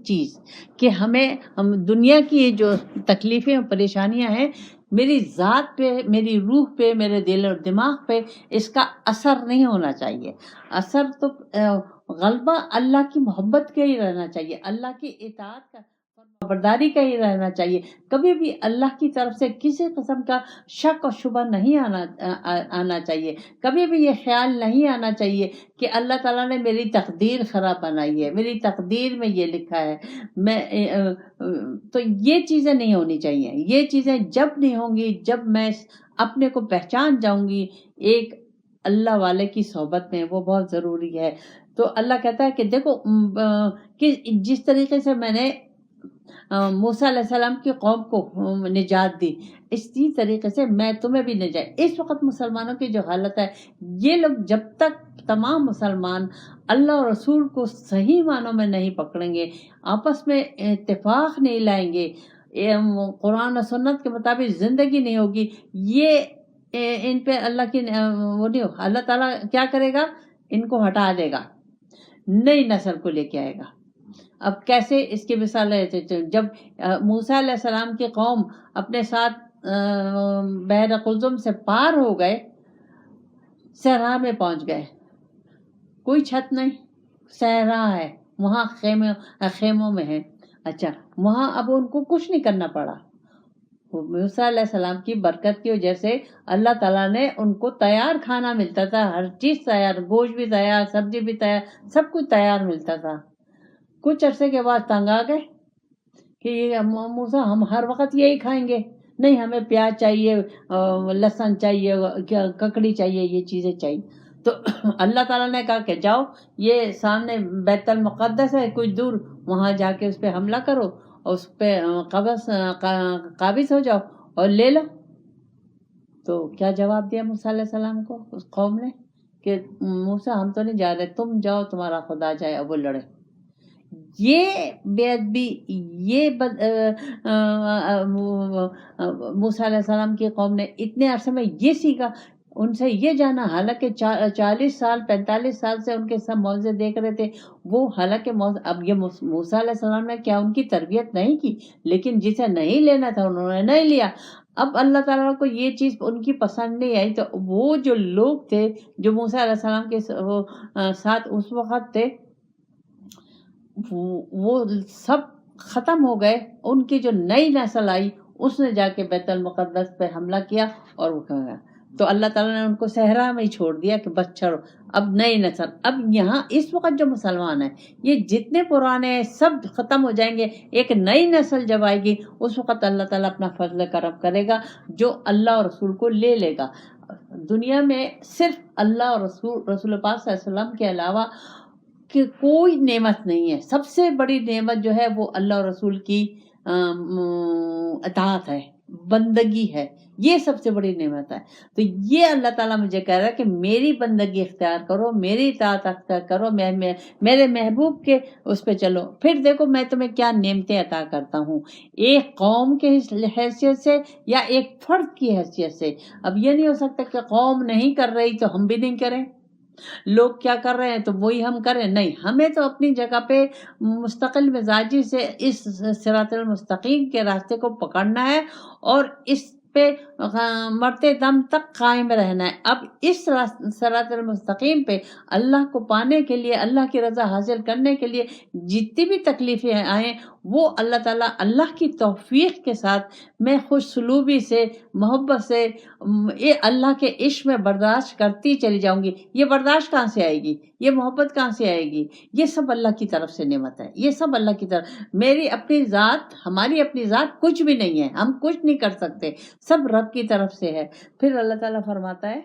چیز کہ ہم دنیا کی جو تکلیفیں اور پریشانیاں ہیں میری ذات پہ، میری روح پہ، میرے دل اور دماغ پہ اس کا اثر نہیں ہونا چاہیے. اثر تو غلبہ اللہ کی محبت کا ہی رہنا چاہیے، اللہ کی اطاعت کا، برداری کا ہی رہنا چاہیے. کبھی بھی اللہ کی طرف سے کسی قسم کا شک اور شبہ نہیں آنا چاہیے. کبھی بھی یہ خیال نہیں آنا چاہیے کہ اللہ تعالیٰ نے میری تقدیر خراب بنائی ہے، میری تقدیر میں یہ لکھا ہے. تو یہ چیزیں نہیں ہونی چاہیے. یہ چیزیں جب نہیں ہوں گی، جب میں اپنے کو پہچان جاؤں گی ایک اللہ والے کی صحبت میں، وہ بہت ضروری ہے. تو اللہ کہتا ہے کہ دیکھو کہ جس طریقے سے میں نے موسیٰ علیہ السلام کی قوم کو نجات دی، اسی طریقے سے میں تمہیں بھی نجات. اس وقت مسلمانوں کی جو حالت ہے، یہ لوگ جب تک تمام مسلمان اللہ اور رسول کو صحیح معنوں میں نہیں پکڑیں گے، آپس میں اتفاق نہیں لائیں گے، قرآن و سنت کے مطابق زندگی نہیں ہوگی، یہ ان پہ اللہ کی وہ نہیں ہو. اللہ تعالیٰ کیا کرے گا؟ ان کو ہٹا دے گا، نئی نسل کو لے کے آئے گا. اب کیسے؟ اس کی مثال ہے جب موسیٰ علیہ السلام کی قوم اپنے ساتھ بحر قلزم سے پار ہو گئے، صحرا میں پہنچ گئے، کوئی چھت نہیں، صحرا ہے، وہاں خیموں میں ہے. اچھا، وہاں اب ان کو کچھ نہیں کرنا پڑا. موسیٰ علیہ السلام کی برکت کی وجہ سے اللہ تعالیٰ نے ان کو تیار کھانا ملتا تھا، ہر چیز تیار، گوشت بھی تیار، سبزی بھی تیار، سب کچھ تیار ملتا تھا. کچھ عرصے کے بعد تنگ آ گئے کہ موسیٰ ہم ہر وقت یہی کھائیں گے، نہیں ہمیں پیاز چاہیے، لہسن چاہیے، ککڑی چاہیے، یہ چیزیں چاہیے. تو اللہ تعالیٰ نے کہا کہ جاؤ، یہ سامنے بیت المقدس ہے کچھ دور، وہاں جا کے اس پہ حملہ کرو اور اس پہ قابض ہو جاؤ اور لے لو. تو کیا جواب دیا موسیٰ علیہ السلام کو اس قوم نے کہ موسیٰ ہم تو نہیں جا رہے، تم جاؤ، تمہارا خدا جائے اور وہ لڑے. یہ بے ادبی، یہ موسیٰ علیہ السلام کی قوم نے اتنے عرصے میں یہ سیکھا، ان سے یہ جانا، حالانکہ 40 سال 45 سال سے ان کے سب معجزے دیکھ رہے تھے وہ. حالانکہ اب یہ موسیٰ علیہ السلام نے کیا ان کی تربیت نہیں کی، لیکن جسے نہیں لینا تھا انہوں نے نہیں لیا. اب اللہ تعالیٰ کو یہ چیز ان کی پسند نہیں آئی، تو وہ جو لوگ تھے جو موسیٰ علیہ السلام کے ساتھ اس وقت تھے، وہ سب ختم ہو گئے. ان کی جو نئی نسل آئی اس نے جا کے بیت المقدس پہ حملہ کیا اور وہ کہا گیا. تو اللہ تعالیٰ نے ان کو صحرا میں ہی چھوڑ دیا کہ بس چھوڑو، اب نئی نسل. اب یہاں اس وقت جو مسلمان ہیں، یہ جتنے پرانے ہیں سب ختم ہو جائیں گے. ایک نئی نسل جب آئے گی اس وقت اللہ تعالیٰ اپنا فضل کرم کرے گا، جو اللہ اور رسول کو لے لے گا. دنیا میں صرف اللہ اور رسول پاک صلی اللہ علیہ وسلم کے علاوہ کہ کوئی نعمت نہیں ہے. سب سے بڑی نعمت جو ہے وہ اللہ اور رسول کی اطاعت ہے، بندگی ہے. یہ سب سے بڑی نعمت ہے. تو یہ اللہ تعالیٰ مجھے کہہ رہا ہے کہ میری بندگی اختیار کرو، میری اطاعت اختیار کرو، میرے محبوب کے اس پہ چلو، پھر دیکھو میں تمہیں کیا نعمتیں عطا کرتا ہوں، ایک قوم کے حیثیت سے یا ایک فرد کی حیثیت سے. اب یہ نہیں ہو سکتا کہ قوم نہیں کر رہی تو ہم بھی نہیں کریں، لوگ کیا کر رہے ہیں تو وہی ہم کریں. نہیں، ہمیں تو اپنی جگہ پہ مستقل مزاجی سے اس صراط المستقیم کے راستے کو پکڑنا ہے اور اس پہ مرتے دم تک قائم رہنا ہے. اب اس صراط المستقیم پہ اللہ کو پانے کے لیے، اللہ کی رضا حاصل کرنے کے لیے جتنی بھی تکلیفیں آئیں وہ اللہ تعالیٰ اللہ کی توفیق کے ساتھ میں خوش سلوبی سے، محبت سے، اللہ کے عشق میں برداشت کرتی چلی جاؤں گی. یہ برداشت کہاں سے آئے گی؟ یہ محبت کہاں سے آئے گی؟ یہ سب اللہ کی طرف سے نعمت ہے، یہ سب اللہ کی طرف. میری اپنی ذات، ہماری اپنی ذات کچھ بھی نہیں ہے، ہم کچھ نہیں کر سکتے، سب رب کی طرف سے ہے. پھر اللہ تعالیٰ فرماتا ہے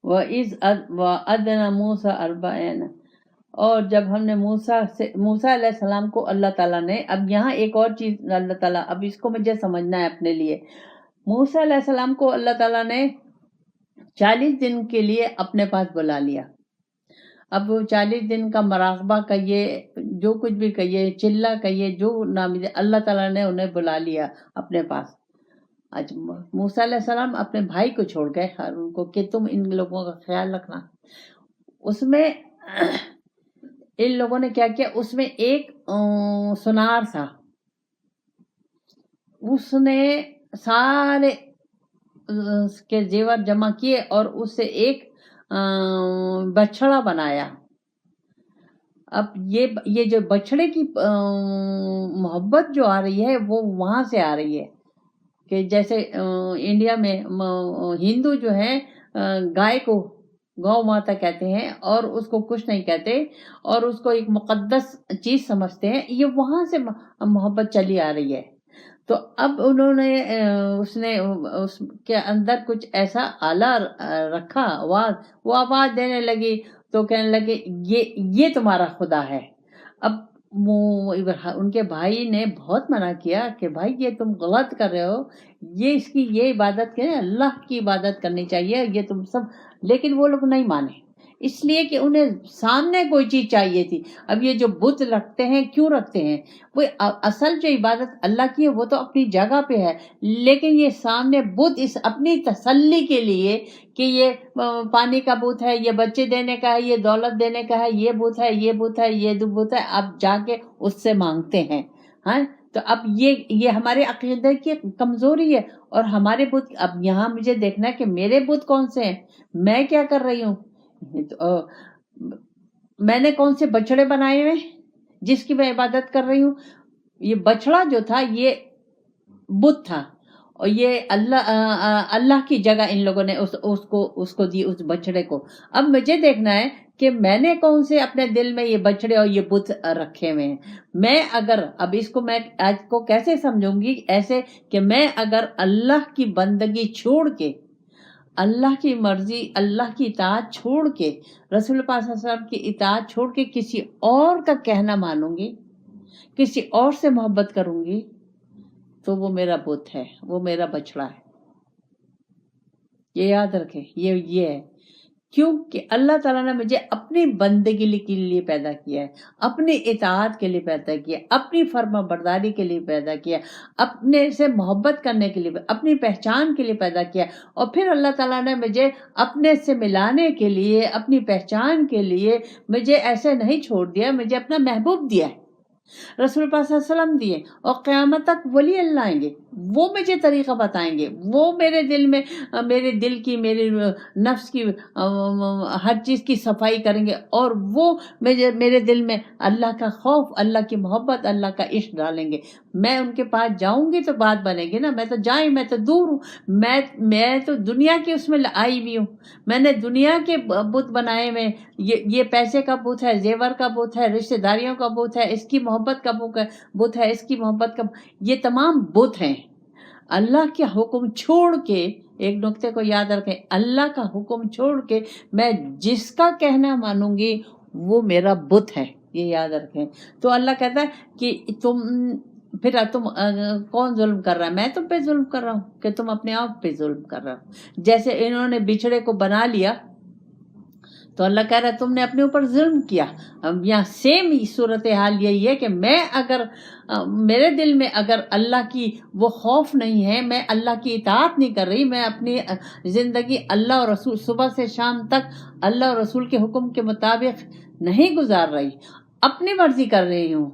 وَأَذْنَ مُوسَىٰ 40، اور جب ہم نے موسیٰ علیہ السلام کو اللہ تعالیٰ نے، اب یہاں ایک اور چیز اللہ تعالیٰ، اب اس کو مجھے سمجھنا ہے اپنے لیے. موسیٰ علیہ السلام کو اللہ تعالیٰ نے 40 دن کے لیے اپنے پاس بلا لیا. اب وہ 40 دن کا مراقبہ کہیے، جو کچھ بھی کہیے، چلہ کہیے، جو نام اللہ تعالیٰ نے انہیں بلا لیا اپنے پاس. آج موسیٰ علیہ السلام اپنے بھائی کو چھوڑ گئے ہارون کو کہ تم ان لوگوں کا خیال رکھنا. اس میں ان لوگوں نے کیا کیا، اس میں ایک سنار تھا، اس نے سارے کے زیور جمع کیے اور اس سے ایک بچڑا بنایا. اب یہ جو بچڑے کی محبت جو آ رہی ہے وہ وہاں سے آ رہی ہے کہ جیسے انڈیا میں ہندو جو ہے گائے کو گو ماتا کہتے ہیں اور اس کو کچھ نہیں کہتے اور اس کو ایک مقدس چیز سمجھتے ہیں. یہ وہاں سے محبت چلی آ رہی ہے. تو اب انہوں نے اس کے اندر کچھ ایسا آلہ رکھا، آواز، وہ آواز دینے لگی تو کہنے لگے یہ تمہارا خدا ہے. اب ان کے بھائی نے بہت منع کیا کہ بھائی یہ تم غلط کر رہے ہو، یہ عبادت کریں، اللہ کی عبادت کرنی چاہیے، یہ تم سب. لیکن وہ لوگ نہیں مانے، اس لیے کہ انہیں سامنے کوئی چیز چاہیے تھی. اب یہ جو بت رکھتے ہیں کیوں رکھتے ہیں؟ وہ اصل جو عبادت اللہ کی ہے وہ تو اپنی جگہ پہ ہے، لیکن یہ سامنے بت اس اپنی تسلی کے لیے کہ یہ پانی کا بت ہے، یہ بچے دینے کا ہے، یہ دولت دینے کا ہے، یہ بت ہے، یہ بت ہے، یہ بت ہے، اب جا کے اس سے مانگتے ہیں. ہاں، تو اب یہ ہمارے عقیدے کی کمزوری ہے. اور ہمارے بت، اب یہاں مجھے دیکھنا ہے کہ میرے بت کون سے ہیں، میں کیا کر رہی ہوں. میں نے کون سے بچڑے بنائے ہوئے جس کی میں عبادت کر رہی ہوں. یہ بچڑا جو تھا یہ بت تھا اور یہ اللہ کی جگہ ان لوگوں نے اس کو دی، اس بچڑے کو. اب مجھے دیکھنا ہے کہ میں نے کون سے اپنے دل میں یہ بچڑے اور یہ بت رکھے ہوئے ہیں. میں اگر اب اس کو میں آج کو کیسے سمجھوں گی، ایسے کہ میں اگر اللہ کی بندگی چھوڑ کے، اللہ کی مرضی، اللہ کی اطاعت چھوڑ کے، رسول پاک صلی اللہ علیہ وسلم کی اطاعت چھوڑ کے کسی اور کا کہنا مانوں گی، کسی اور سے محبت کروں گی، تو وہ میرا بت ہے، وہ میرا بچڑا ہے. یہ یاد رکھیں، یہ ہے. کیوں کہ اللہ تعالیٰ نے مجھے اپنی بندگی کے لیے پیدا کیا ہے، اپنی اطاعت کے لیے پیدا کیا، اپنی فرما برداری کے لیے پیدا کیا، اپنے سے محبت کرنے کے لیے، اپنی پہچان کے لیے پیدا کیا. اور پھر اللہ تعالیٰ نے مجھے اپنے سے ملانے کے لیے، اپنی پہچان کے لیے مجھے ایسے نہیں چھوڑ دیا، مجھے اپنا محبوب دیا ہے، رسول پاک صلی اللہ علیہ وسلم دیے. اور قیامت تک ولی اللہ آئیں گے، وہ مجھے طریقہ بتائیں گے، وہ میرے دل میں، میرے دل کی، میرے نفس کی، ہر چیز کی صفائی کریں گے، اور وہ میرے دل میں اللہ کا خوف، اللہ کی محبت، اللہ کا عشق ڈالیں گے. میں ان کے پاس جاؤں گی تو بات بنے گی نا. میں تو میں تو دور ہوں، میں تو دنیا کی اس میں آئی بھی ہوں. میں نے دنیا کے بت بنائے ہوئے، یہ پیسے کا بت ہے، زیور کا بت ہے، رشتہ داریوں کا بت ہے، اس کی محبت کا بت ہے، اس کی محبت کا، یہ تمام بت ہیں. اللہ کے حکم چھوڑ کے، ایک نقطے کو یاد رکھیں، اللہ کا حکم چھوڑ کے میں جس کا کہنا مانوں گی وہ میرا بت ہے، یہ یاد رکھیں. تو اللہ کہتا ہے کہ پھر تم کون ظلم کر رہا ہے؟ میں تم پہ ظلم کر رہا ہوں کہ تم اپنے آپ پہ ظلم کر رہا ہو. جیسے انہوں نے بچھڑے کو بنا لیا تو اللہ کہہ رہا ہے تم نے اپنے اوپر ظلم کیا. اب یہاں سیم صورتحال یہی ہے کہ میں اگر میرے دل میں اگر اللہ کی وہ خوف نہیں ہے، میں اللہ کی اطاعت نہیں کر رہی، میں اپنی زندگی اللہ اور رسول، صبح سے شام تک اللہ اور رسول کے حکم کے مطابق نہیں گزار رہی، اپنی مرضی کر رہی ہوں،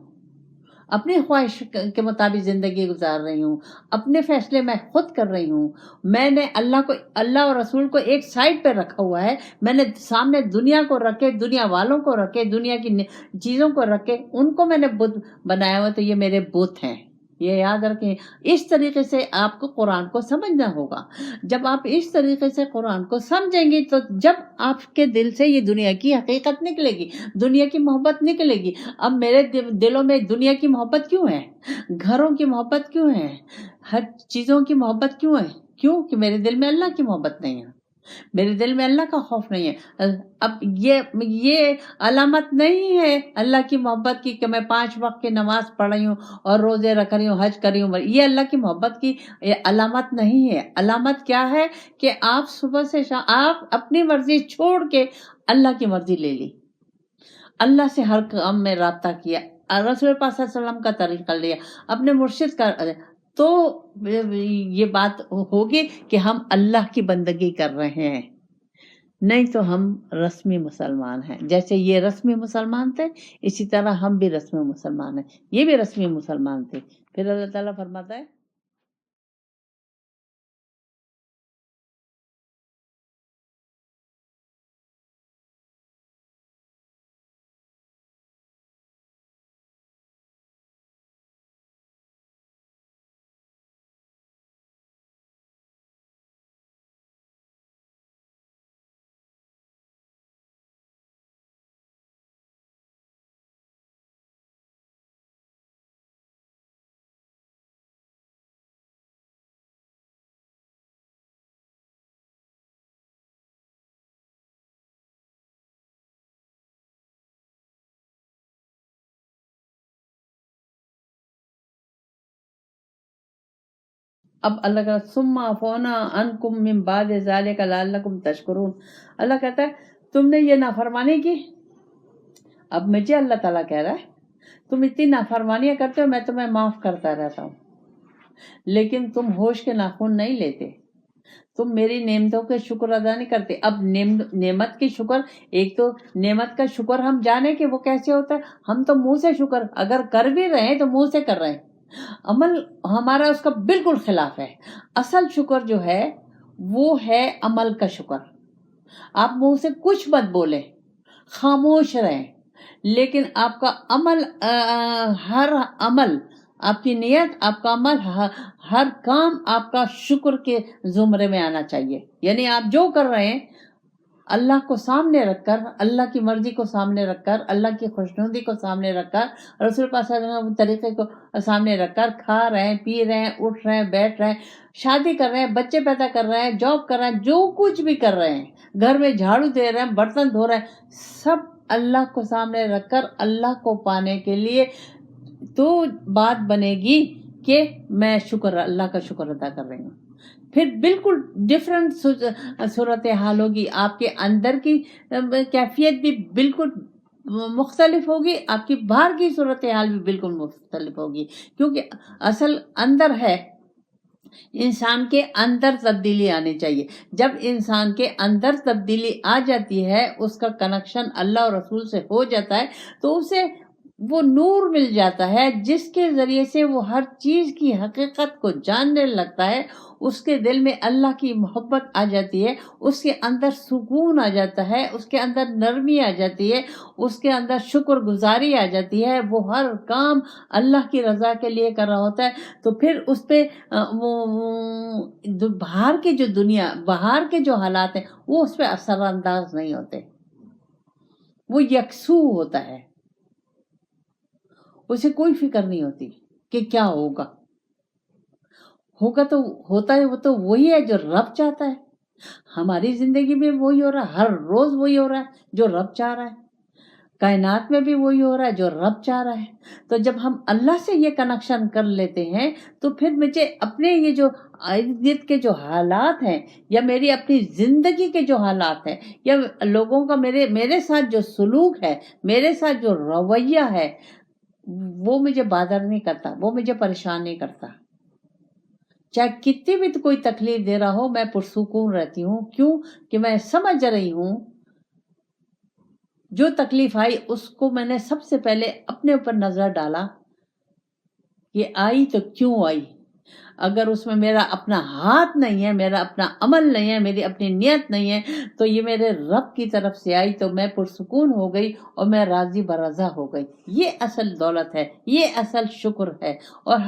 اپنی خواہش کے مطابق زندگی گزار رہی ہوں، اپنے فیصلے میں خود کر رہی ہوں، میں نے اللہ اور رسول کو ایک سائڈ پہ رکھا ہوا ہے، میں نے سامنے دنیا کو رکھے، دنیا والوں کو رکھے، دنیا کی چیزوں کو رکھے، ان کو میں نے بت بنایا ہوا، تو یہ میرے بت ہیں. یہ یاد رکھیں. اس طریقے سے آپ کو قرآن کو سمجھنا ہوگا. جب آپ اس طریقے سے قرآن کو سمجھیں گی تو جب آپ کے دل سے یہ دنیا کی حقیقت نکلے گی، دنیا کی محبت نکلے گی. اب میرے دلوں میں دنیا کی محبت کیوں ہے؟ گھروں کی محبت کیوں ہے؟ ہر چیزوں کی محبت کیوں ہے؟ کیوں کہ میرے دل میں اللہ کی محبت نہیں ہے، میرے دل میں اللہ کا خوف نہیں ہے. اب یہ علامت نہیں ہے اللہ کی محبت کی کہ میں 5 وقت کی نماز پڑھ رہی ہوں اور روزے رکھ رہی ہوں، حج کر رہی ہوں. یہ اللہ کی محبت کی علامت نہیں ہے. علامت کیا ہے کہ آپ صبح سے شام آپ اپنی مرضی چھوڑ کے اللہ کی مرضی لے لی، اللہ سے ہر کام میں رابطہ کیا، رسول پاک صلی اللہ علیہ وسلم کا طریقہ لیا، اپنے مرشد کا، تو یہ بات ہوگی کہ ہم اللہ کی بندگی کر رہے ہیں. نہیں تو ہم رسمی مسلمان ہیں. جیسے یہ رسمی مسلمان تھے اسی طرح ہم بھی رسمی مسلمان ہیں. یہ بھی رسمی مسلمان تھے. پھر اللہ تعالیٰ فرماتا ہے اب اللہ کا ثم عفونا عنکم من بعد ذلک لعلکم تشکرون. اللہ کہتا ہے تم نے یہ نافرمانی کی. اب مجھے اللہ تعالیٰ کہہ رہا ہے تم اتنی نافرمانیاں کرتے ہو میں تمہیں معاف کرتا رہتا ہوں لیکن تم ہوش کے ناخن نہیں لیتے. تم میری نعمتوں کے شکر ادا نہیں کرتے. اب نعمت کی شکر، ایک تو نعمت کا شکر ہم جانے کہ وہ کیسے ہوتا ہے. ہم تو منہ سے شکر اگر کر بھی رہے ہیں تو منہ سے کر رہے ہیں. عمل ہمارا اس کا بالکل خلاف ہے. اصل شکر جو ہے وہ ہے عمل کا شکر. آپ منہ سے کچھ مت بولیں، خاموش رہیں، لیکن آپ کا عمل، ہر عمل، آپ کی نیت، آپ کا عمل، ہر کام آپ کا شکر کے زمرے میں آنا چاہیے. یعنی آپ جو کر رہے ہیں اللہ کو سامنے رکھ کر، اللہ کی مرضی کو سامنے رکھ کر، اللہ کی خوشنودی کو سامنے رکھ کر، رسول پاک صلی اللہ علیہ وسلم طریقے کو سامنے رکھ کر کھا رہے ہیں، پی رہے ہیں، اٹھ رہے ہیں، بیٹھ رہے ہیں، شادی کر رہے ہیں، بچے پیدا کر رہے ہیں، جاب کر رہے ہیں، جو کچھ بھی کر رہے ہیں، گھر میں جھاڑو دے رہے ہیں، برتن دھو رہے ہیں، سب اللہ کو سامنے رکھ کر اللہ کو پانے کے لیے تو بات بنے گی کہ میں اللہ کا شکر ادا کر رہی ہوں. پھر بالکل ڈفرینٹ صورتحال ہوگی. آپ کے اندر کی کیفیت بھی بالکل مختلف ہوگی، آپ کی باہر کی صورتحال بھی بالکل مختلف ہوگی. کیونکہ اصل اندر ہے، انسان کے اندر تبدیلی آنی چاہیے. جب انسان کے اندر تبدیلی آ جاتی ہے، اس کا کنیکشن اللہ اور رسول سے ہو جاتا ہے، تو اسے وہ نور مل جاتا ہے جس کے ذریعے سے وہ ہر چیز کی حقیقت کو جاننے لگتا ہے. اس کے دل میں اللہ کی محبت آ جاتی ہے، اس کے اندر سکون آ جاتا ہے، اس کے اندر نرمی آ جاتی ہے، اس کے اندر شکر گزاری آ جاتی ہے. وہ ہر کام اللہ کی رضا کے لیے کر رہا ہوتا ہے. تو پھر اس پہ باہر کی جو دنیا، باہر کے جو حالات ہیں وہ اس پہ اثر انداز نہیں ہوتے. وہ یکسو ہوتا ہے، اسے کوئی فکر نہیں ہوتی کہ کیا ہوگا تو ہوتا ہے. وہ تو وہی ہے جو رب چاہتا ہے. ہماری زندگی میں وہی ہو رہا ہے، ہر روز وہی ہو رہا ہے جو رب چاہ رہا ہے، کائنات میں بھی وہی ہو رہا ہے جو رب چاہ رہا ہے. تو جب ہم اللہ سے یہ کنیکشن کر لیتے ہیں تو پھر مجھے اپنے یہ جو ارد گرد کے جو حالات ہیں، یا میری اپنی زندگی کے جو حالات ہیں، یا لوگوں کا میرے ساتھ جو سلوک ہے، میرے ساتھ جو رویہ ہے، وہ مجھے بادر نہیں کرتا، وہ مجھے پریشان نہیں کرتا. چاہے کتنی بھی کوئی تکلیف دے رہا ہو، میں پرسکون رہتی ہوں. کیوں کہ میں سمجھ رہی ہوں جو تکلیف آئی اس کو میں نے سب سے پہلے اپنے اوپر نظر ڈالا کہ آئی تو کیوں آئی. اگر اس میں میرا اپنا ہاتھ نہیں ہے، میرا اپنا عمل نہیں ہے، میری اپنی نیت نہیں ہے، تو یہ میرے رب کی طرف سے آئی تو میں پرسکون ہو گئی اور میں راضی برضا ہو گئی. یہ اصل دولت ہے، یہ اصل شکر ہے. اور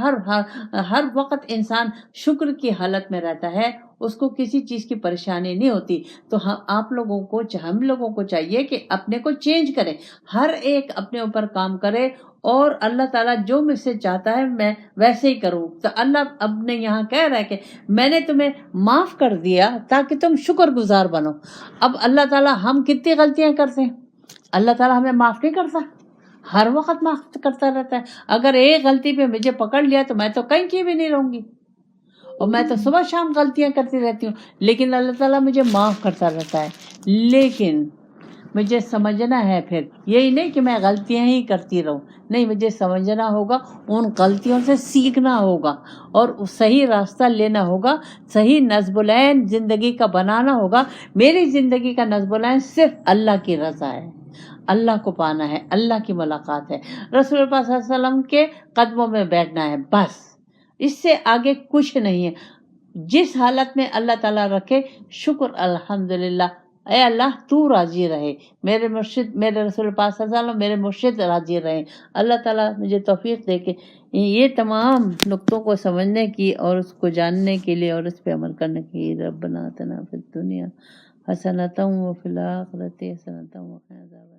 ہر وقت انسان شکر کی حالت میں رہتا ہے، اس کو کسی چیز کی پریشانی نہیں ہوتی. تو ہم لوگوں کو چاہیے کہ اپنے کو چینج کریں، ہر ایک اپنے اوپر کام کرے، اور اللہ تعالیٰ جو مجھ سے چاہتا ہے میں ویسے ہی کروں. تو اللہ اب نے یہاں کہہ رہا ہے کہ میں نے تمہیں معاف کر دیا تاکہ تم شکر گزار بنو. اب اللہ تعالیٰ، ہم کتنی غلطیاں کرتے ہیں، اللہ تعالیٰ ہمیں معاف نہیں کرتا، ہر وقت معاف کرتا رہتا ہے. اگر ایک غلطی پہ مجھے پکڑ لیا تو میں تو کہیں کی بھی نہیں رہوں گی، اور میں تو صبح شام غلطیاں کرتی رہتی ہوں، لیکن اللہ تعالیٰ مجھے معاف کرتا رہتا ہے. لیکن مجھے سمجھنا ہے، پھر یہی نہیں کہ میں غلطیاں ہی کرتی رہوں، نہیں، مجھے سمجھنا ہوگا، ان غلطیوں سے سیکھنا ہوگا اور صحیح راستہ لینا ہوگا، صحیح نصب العین زندگی کا بنانا ہوگا۔ میری زندگی کا نصب العین صرف اللہ کی رضا ہے، اللہ کو پانا ہے، اللہ کی ملاقات ہے، رسول اللہ صلی اللہ علیہ وسلم کے قدموں میں بیٹھنا ہے، بس اس سے آگے کچھ نہیں ہے۔ جس حالت میں اللہ تعالیٰ رکھے، شکر الحمدللہ، اے اللہ تو راضی رہے، میرے مرشد، میرے رسول پاک صلی اللہ علیہ وسلم، میرے مرشد راضی رہے۔ اللہ تعالیٰ مجھے توفیق دے کہ یہ تمام نقطوں کو سمجھنے کی اور اس کو جاننے کے لیے اور اس پہ عمل کرنے کی۔ ربنا آتنا فی الدنیا حسنۃ وفی الآخرۃ حسنۃ وقنا عذاب النار۔